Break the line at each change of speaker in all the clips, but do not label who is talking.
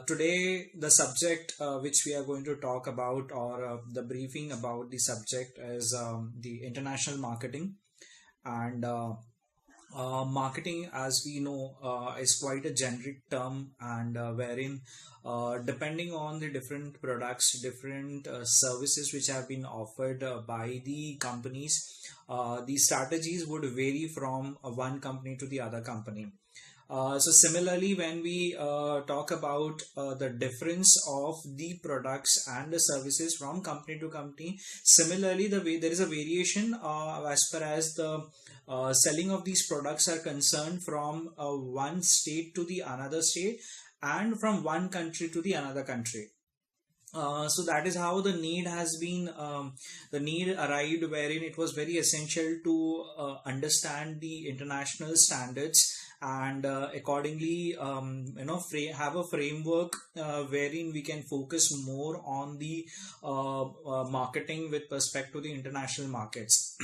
Today, the subject which we are going to talk about, or the briefing about the subject, is the international marketing. And marketing, as we know, is quite a generic term, and wherein, depending on the different products, different services which have been offered by the companies, the strategies would vary from one company to the other company. So similarly, when we talk about the difference of the products and the services from company to company, similarly the way there is a variation as far as the selling of these products are concerned from one state to the another state, and from one country to the another country. So that is how the need arrived, wherein it was very essential to understand the international standards, and accordingly, have a framework wherein we can focus more on the marketing with respect to the international markets.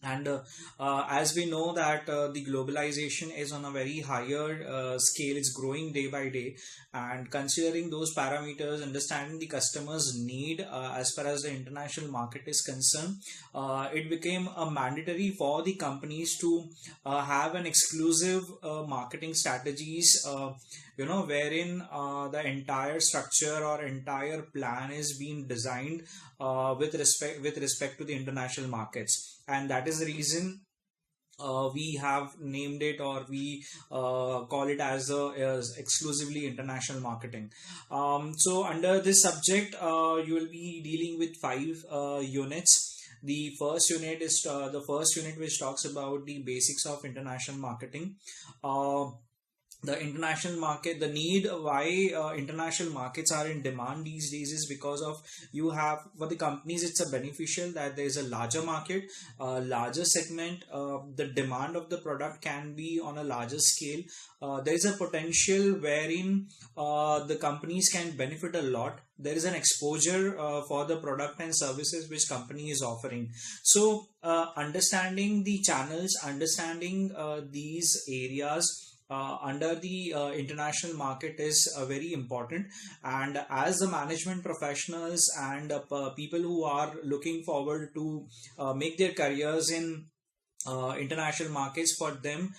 And as we know that the globalization is on a very higher scale, it's growing day by day. And considering those parameters, understanding the customer's need as far as the international market is concerned, it became a mandatory for the companies to have an exclusive marketing strategies, wherein the entire structure or entire plan is being designed with respect to the international markets. And that is the reason we have named it, or we call it as exclusively international marketing. So under this subject, you will be dealing with five units. The first unit which talks about the basics of international marketing. The international market, the need why international markets are in demand these days is because of, you have, for the companies it's a beneficial that there is a larger market, larger segment, the demand of the product can be on a larger scale. There is a potential wherein the companies can benefit a lot. There is an exposure for the product and services which company is offering. So understanding the channels, understanding these areas under the international market is very important. And as the management professionals and people who are looking forward to make their careers in international markets, for them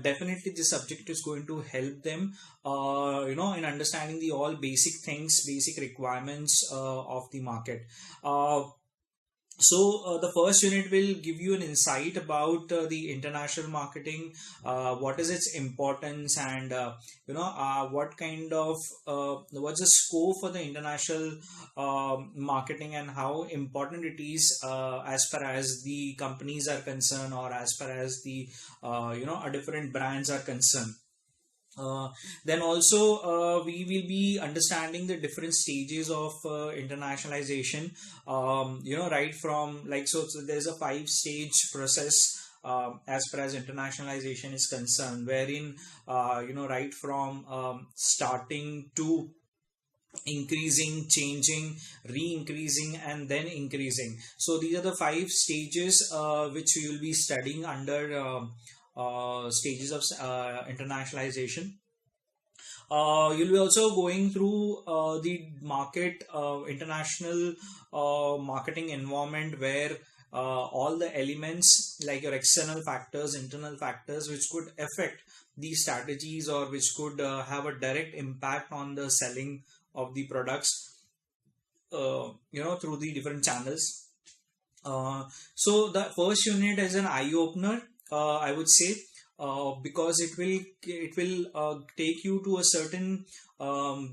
definitely this subject is going to help them in understanding the all basic things, basic requirements of the market. So the first unit will give you an insight about the international marketing, what is its importance, and what kind of what's the scope for the international marketing, and how important it is as far as the companies are concerned, or as far as the different brands are concerned. Then also we will be understanding the different stages of internationalization, right from, like, so there's a five stage process as far as internationalization is concerned, wherein right from starting to increasing, changing, re-increasing, and then increasing. So these are the five stages which we will be studying under stages of internationalization. You'll be also going through the market, international marketing environment, where all the elements like your external factors, internal factors, which could affect these strategies, or which could have a direct impact on the selling of the products, through the different channels. So the first unit is an eye opener, I would say, because it will take you to a certain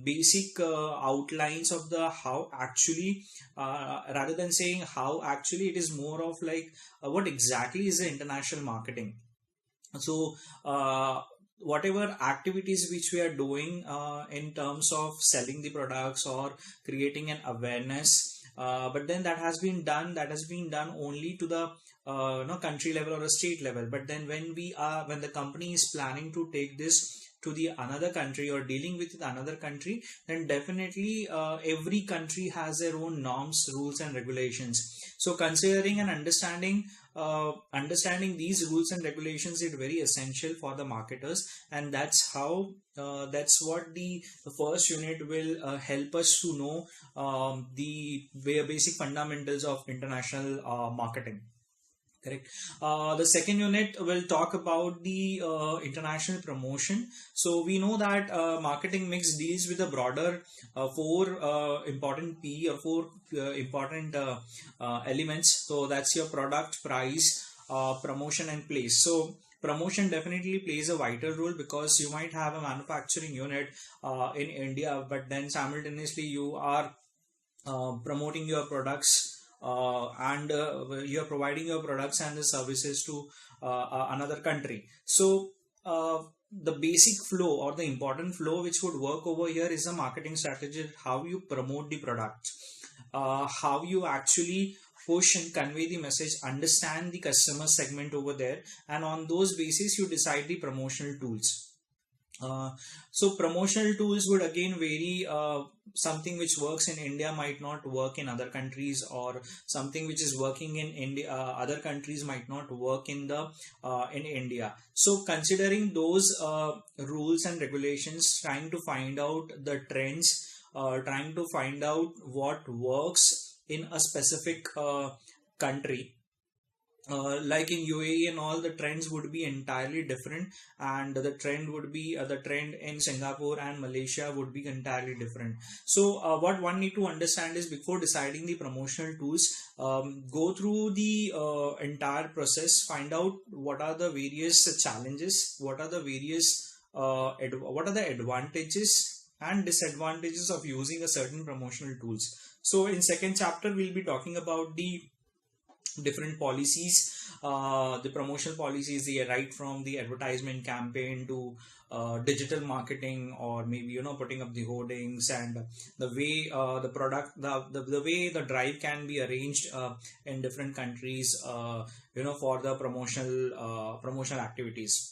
basic outlines of the how actually, rather than saying how actually, it is more of like what exactly is the international marketing. So whatever activities which we are doing in terms of selling the products or creating an awareness, but then that has been done only to the country level or a state level. But then when the company is planning to take this to the another country, or dealing with another country, then definitely every country has their own norms, rules, and regulations. So considering and understanding understanding these rules and regulations is very essential for the marketers, and that's what the first unit will help us to know the basic fundamentals of international marketing. Correct. The second unit will talk about the international promotion. So we know that marketing mix deals with a broader four important P or four important elements. So that's your product, price, promotion, and place. So promotion definitely plays a vital role, because you might have a manufacturing unit in India, but then simultaneously you are promoting your products, and you are providing your products and the services to another country. So the basic flow or the important flow which would work over here is a marketing strategy: how you promote the product, how you actually push and convey the message, understand the customer segment over there, and on those basis you decide the promotional tools. So promotional tools would again vary. Something which works in India might not work in other countries, or something which is working in India, other countries might not work in India. So considering those rules and regulations, trying to find out the trends, trying to find out what works in a specific country, like in UAE and all, the trends would be entirely different, and the trend would be the trend in Singapore and Malaysia would be entirely different. So what one need to understand is, before deciding the promotional tools, go through the entire process, find out what are the various challenges, what are the various what are the advantages and disadvantages of using a certain promotional tools. So in second chapter we'll be talking about the different policies, the promotional policies, the right from the advertisement campaign to digital marketing, or maybe putting up the hoardings, and the way the product the way the drive can be arranged in different countries, for the promotional activities.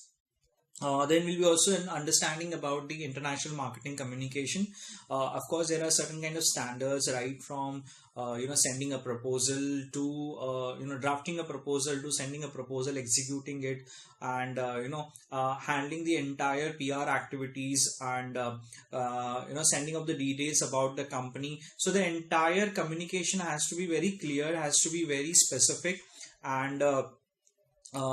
Then we'll be also understanding about the international marketing communication. Of course, there are certain kind of standards, right from sending a proposal to drafting a proposal, to sending a proposal, executing it, and handling the entire PR activities, and sending up the details about the company. So the entire communication has to be very clear, has to be very specific, and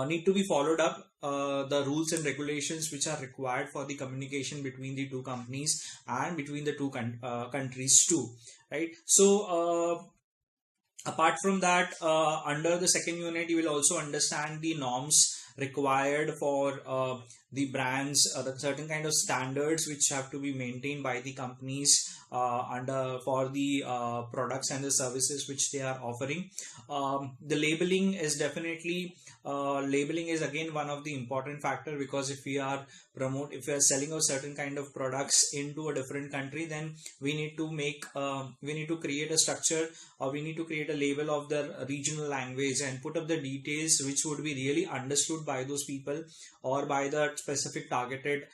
need to be followed up, the rules and regulations which are required for the communication between the two companies and between the two countries too, right? So apart from that, under the second unit you will also understand the norms required for the brands, the certain kind of standards which have to be maintained by the companies under for the products and the services which they are offering. The labeling is definitely labeling is again one of the important factor, because if we are selling a certain kind of products into a different country, then we need to create a structure, or we need to create a label of the regional language and put up the details which would be really understood by those people or by the specific targeted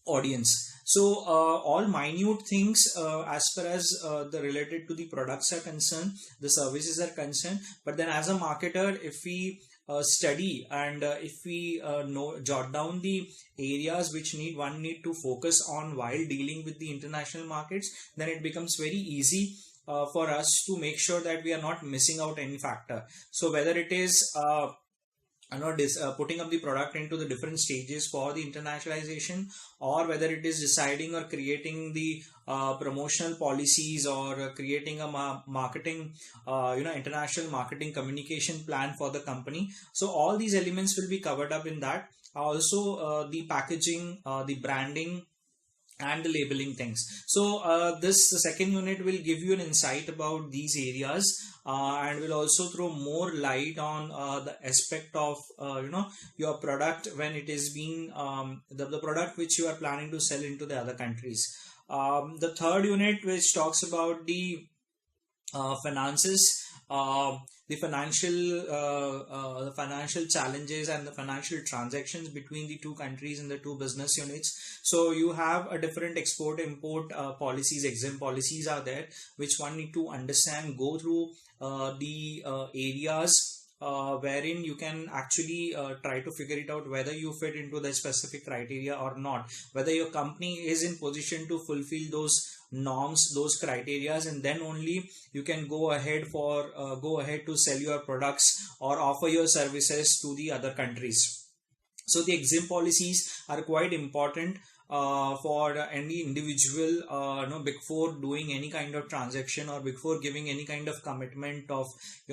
audience. So all minute things as far as the related to the products are concerned, the services are concerned. But then as a marketer, if we study and if we jot down the areas which one need to focus on while dealing with the international markets, then it becomes very easy for us to make sure that we are not missing out any factor. So whether it is putting up the product into the different stages for the internationalization, or whether it is deciding or creating the promotional policies, or creating a marketing international marketing communication plan for the company. So all these elements will be covered up in that. Also the packaging, the branding, and the labeling things. So the second unit will give you an insight about these areas, and will also throw more light on the aspect of your product when it is being the product which you are planning to sell into the other countries. The third unit, which talks about the finances, the financial challenges and the financial transactions between the two countries and the two business units. So you have a different export import policies, exempt policies are there, which one need to understand, go through the areas wherein you can actually try to figure it out whether you fit into the specific criteria or not, whether your company is in position to fulfill those norms, those criterias, and then only you can go ahead to sell your products or offer your services to the other countries. So the exim policies are quite important for any individual, before doing any kind of transaction or before giving any kind of commitment of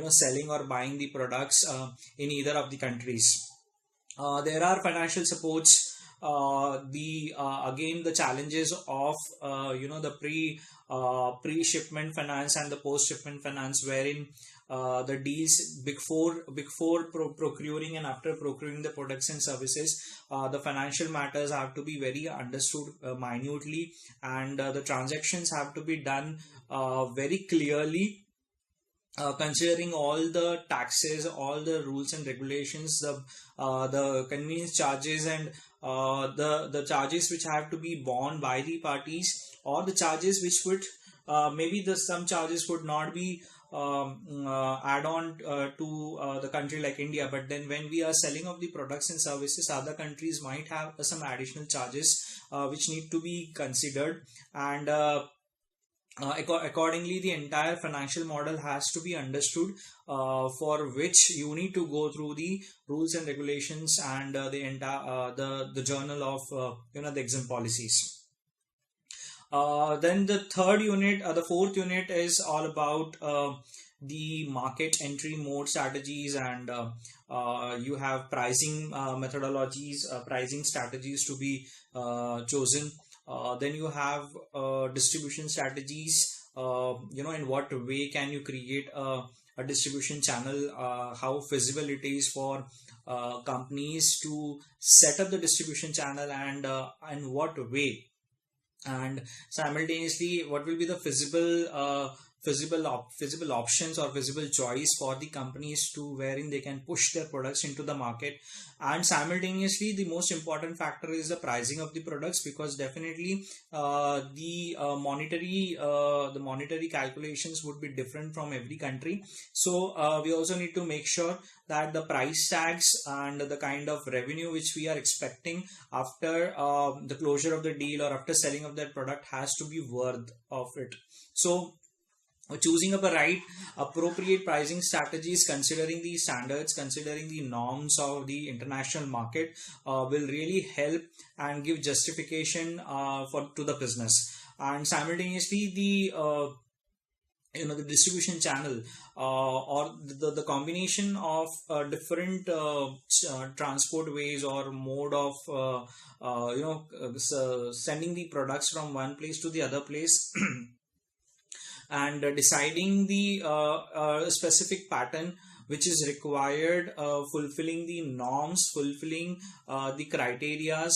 selling or buying the products in either of the countries. There are financial supports. The Again, the challenges of the pre shipment finance and the post shipment finance, wherein the deals before procuring and after procuring the products and services, the financial matters have to be very understood minutely, and the transactions have to be done very clearly, considering all the taxes, all the rules and regulations, the convenience charges, and the charges which have to be borne by the parties, or the charges which would maybe some charges would not be add on to the country like India, but then when we are selling of the products and services, other countries might have some additional charges which need to be considered, and accordingly the entire financial model has to be understood, for which you need to go through the rules and regulations and the entire the journal of the exim policies. Then the fourth unit is all about the market entry mode strategies, and you have pricing methodologies, pricing strategies to be chosen. Then you have distribution strategies. In what way can you create a distribution channel? How feasible it is for companies to set up the distribution channel, and what way, and simultaneously what will be the feasible options or feasible choice for the companies to wherein they can push their products into the market. And simultaneously the most important factor is the pricing of the products, because definitely the monetary calculations would be different from every country. So we also need to make sure that the price tags and the kind of revenue which we are expecting after the closure of the deal or after selling of that product has to be worth of it. So choosing up a right appropriate pricing strategies, considering the standards, considering the norms of the international market, will really help and give justification to the business. And simultaneously the distribution channel, or the combination of different transport ways or mode of sending the products from one place to the other place and deciding the specific pattern which is required, fulfilling the norms, fulfilling the criterias,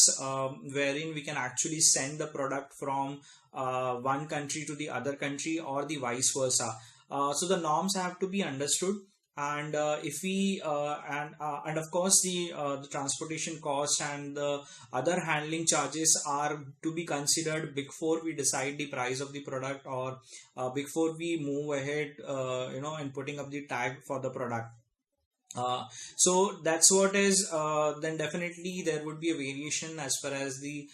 wherein we can actually send the product from one country to the other country, or the vice versa. So the norms have to be understood, and if we and of course the transportation cost and the other handling charges are to be considered before we decide the price of the product, or before we move ahead in putting up the tag for the product. So that's what is then definitely there would be a variation as far as the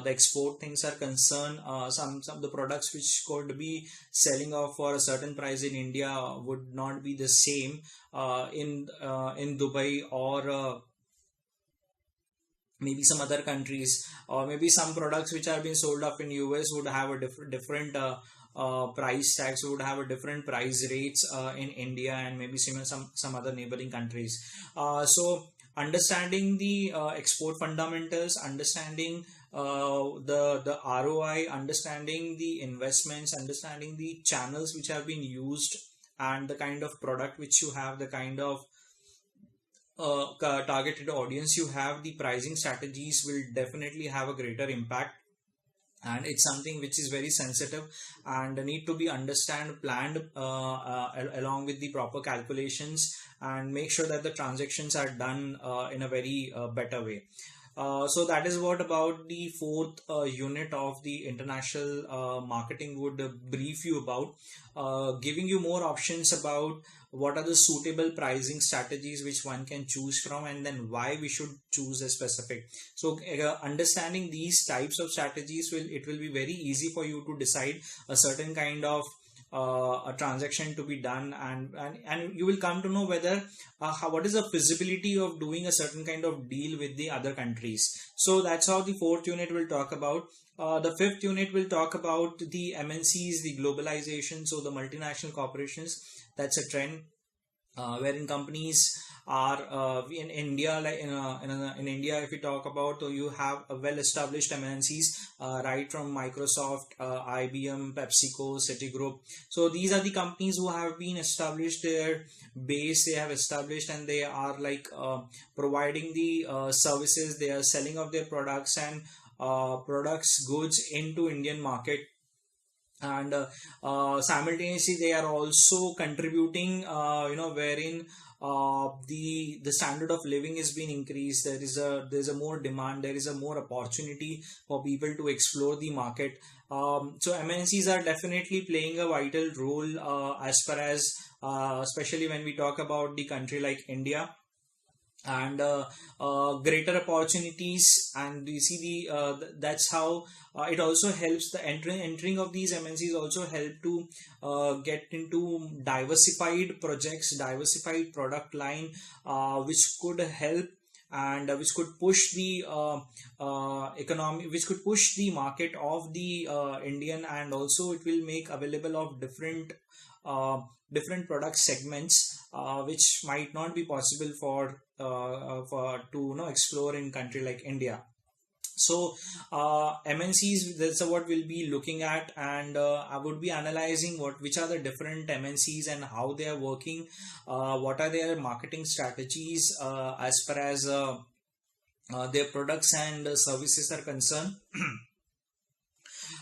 export things are concerned. Some of the products which could be selling off for a certain price in India would not be the same in Dubai, or maybe some other countries, or maybe some products which are being sold off in US would have a different price tags, would have a different price rates in India, and maybe some other neighboring countries. So understanding the export fundamentals, understanding the ROI, understanding the investments, understanding the channels which have been used, and the kind of product which you have, the kind of targeted audience you have, the pricing strategies will definitely have a greater impact. And it's something which is very sensitive and need to be planned along with the proper calculations, and make sure that the transactions are done in a very better way. So that is what about the fourth unit of the international marketing would brief you about, giving you more options about what are the suitable pricing strategies which one can choose from, and then why we should choose a specific. So understanding these types of strategies will be very easy for you to decide a certain kind of a transaction to be done, and you will come to know whether what is the feasibility of doing a certain kind of deal with the other countries. So that's how the fourth unit will talk about. The fifth unit will talk about the MNCs, the globalization, so the multinational corporations. That's a trend wherein companies are in India, like in India, if we talk about, so you have a well-established MNCs, right from Microsoft, IBM, PepsiCo, Citigroup. So these are the companies who have been established their base, they have established, and they are like providing the services, they are selling of their products and products, goods into Indian market. And simultaneously they are also contributing, wherein the standard of living is being increased. There's a more demand, there is a more opportunity for people to explore the market. So MNCs are definitely playing a vital role as far as especially when we talk about the country like India, and greater opportunities. And you see that's how it also helps the entering of these MNCs also help to get into diversified projects, diversified product line, which could help and which could push the economy, which could push the market of the Indian, and also it will make available of uh, different product segments which might not be possible for to explore in country like India. So MNCs, that's what we'll be looking at, and I would be analyzing which are the different MNCs and how they are working, what are their marketing strategies as far as their products and services are concerned.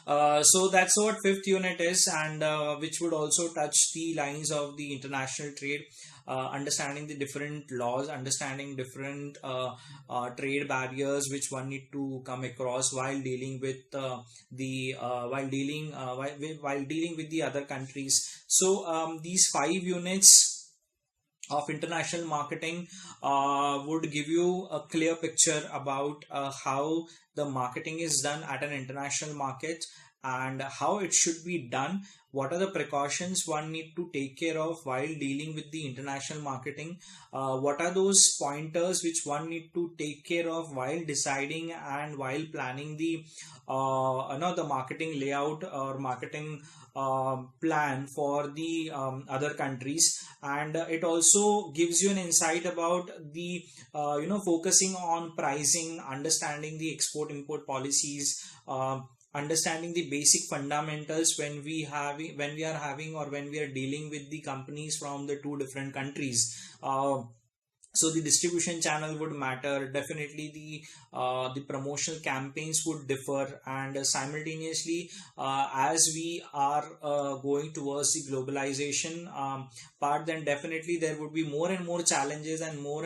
So that's what fifth unit is, and which would also touch the lines of the international trade, understanding the different laws, understanding different trade barriers which one need to come across while dealing with while dealing with the other countries. So these five units of international marketing would give you a clear picture about how the marketing is done at an international market and how it should be done, what are the precautions one need to take care of while dealing with the international marketing, what are those pointers which one need to take care of while deciding and while planning the the marketing layout or marketing plan for the other countries. And it also gives you an insight about the focusing on pricing, understanding the export import policies, understanding the basic fundamentals when we are having or when we are dealing with the companies from the two different countries. So the distribution channel would matter, definitely the promotional campaigns would differ, and simultaneously as we are going towards the globalization part, then definitely there would be more and more challenges and more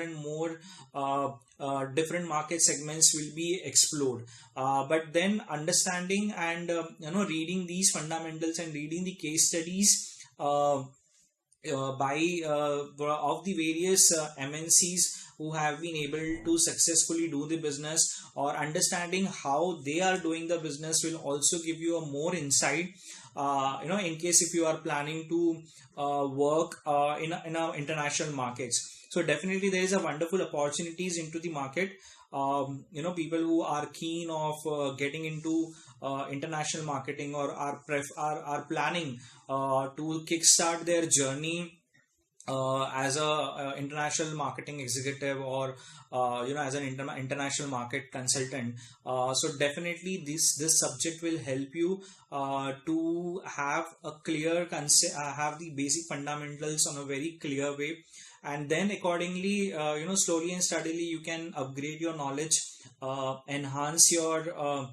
different market segments will be explored. But then understanding and reading these fundamentals and reading the case studies by of the various MNCs who have been able to successfully do the business, or understanding how they are doing the business, will also give you a more insight in case if you are planning to work in our international markets. So definitely there is a wonderful opportunities into the market. People who are keen of getting into international marketing, or are planning to kickstart their journey as a international marketing executive, or as an international market consultant. So definitely this subject will help you to have a clear have the basic fundamentals on a very clear way, and then accordingly slowly and steadily you can upgrade your knowledge, enhance your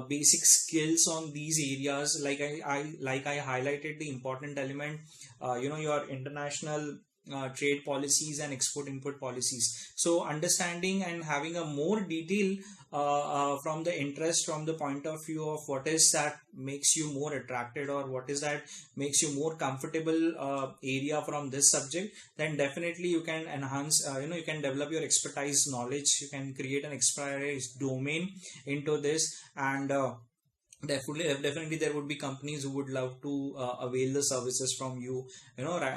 basic skills on these areas. Like I highlighted the important element, your international trade policies and export import policies. So understanding and having a more detail from the interest, from the point of view of what is that makes you more attracted, or what is that makes you more comfortable area from this subject, then definitely you can enhance, you can develop your expertise knowledge, you can create an expertise domain into this. And definitely there would be companies who would love to avail the services from you,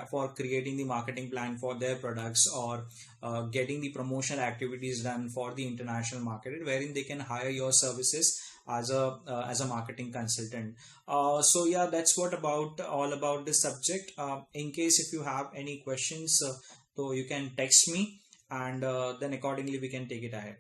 for creating the marketing plan for their products, or getting the promotional activities done for the international market, wherein they can hire your services as a marketing consultant. So yeah, that's what about all about this subject. In case if you have any questions, so you can text me, and then accordingly we can take it ahead.